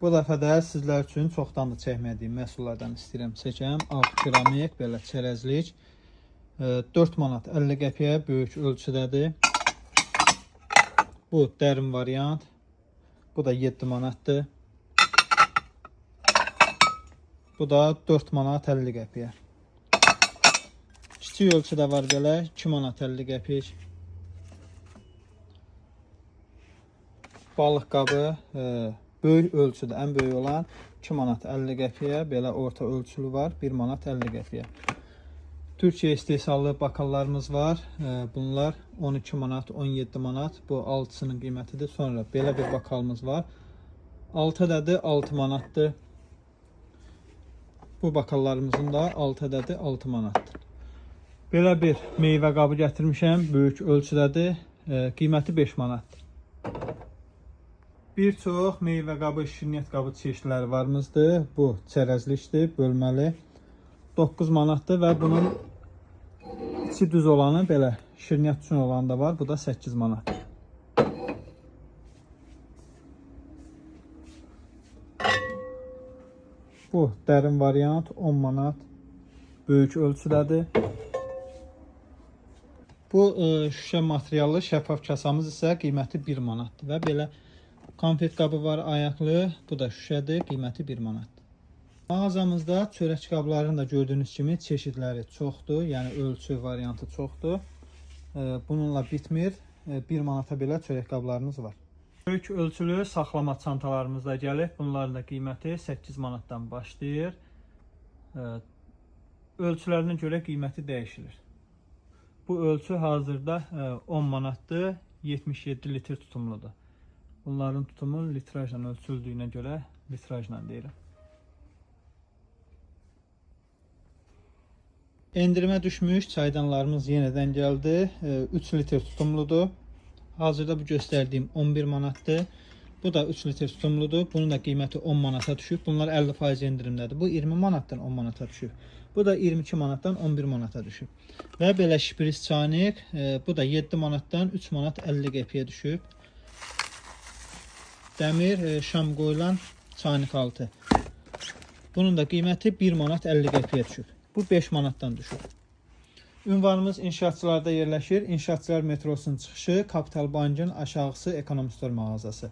Bu dəfə də sizlər üçün çoxdan da çəkmədiyim məhsullardan istəyirəm çəkəm. Ağ keramik, belə çərəzlik. 4 manat 50 qəpiyə böyük ölçüdədir. Bu dərin variant. Bu da 7 manatdır. Bu da 4 manat 50 qəpiyə. Kiçik ölçüdə var belə 2 manat 50 qəpik. Balıq qabı böyük ölçüdə, ən böyük olan 2 manat 50 qəpiyə, belə orta ölçülü var 1 manat 50 qəpiyə. Türkiyə istehsallı bakallarımız var. Bunlar 12 manat, 17 manat. Bu 6'sının qiymətidir. Sonra belə bir bakalımız var. 6 ədədi 6 manatdır. Bu bakallarımızın da 6 ədədi 6 manatdır. Belə bir meyvə qabı gətirmişəm. Böyük ölçüdədir. Qiyməti 5 manatdır. Bir çox meyvə qabı, şirniyyat qabı çeşidləri varımızdır. Bu çərəzlikdir, bölməli. 9 manatdır və bunun içi düz olanı belə şirniyyat üçün olan da var. Bu da 8 manat. Bu dərin variant 10 manat. Böyük ölçüdədir. Bu şüşə materiallı şəffaf kasamız isə qiyməti 1 manatdır və belə konfet qabı var ayaqlı. Bu da şüşədir. Qiyməti 1 manatdır. Mağazamızda çörək qablarının da gördüyünüz kimi çeşidləri çoxdur. Yəni ölçü variantı çoxdur. Bununla bitmir. 1 manata belə çörək qablarımız var. Böyük ölçülü saxlama çantalarımız da gəlib. Bunların da qiyməti 8 manatdan başlayır. Ölçülərinə görə qiyməti dəyişilir. Bu ölçü hazırda 10 manatdır. 77 litr tutumludur. Bunların tutumu litrajla ölçüldüyünə görə litrajla deyirəm. Endirimə düşmüş çaydanlarımız yenidən gəldi. 3 litr tutumludur. Hazırda bu göstərdiyim 11 manatdır. Bu da 3 litr tutumludur. Bunun da qiyməti 10 manata düşüb. Bunlar 50% endirimdədir. Bu 20 manatdan 10 manata düşüb. Bu da 22 manatdan 11 manata düşüb. Və belə şpris çaynik. Bu da 7 manatdan 3 manat 50 qəpiyə düşüb. Dəmir şam qoyulan çaynik altı. Bunun da qiyməti 1 manat 50 qəpiyə düşüb. Bu 5 manatdan düşüb. Ünvanımız inşaatçılarda yerləşir. İnşaatçılar metrosunun çıxışı, Kapital Bankın aşağısı Ekonomistor mağazası.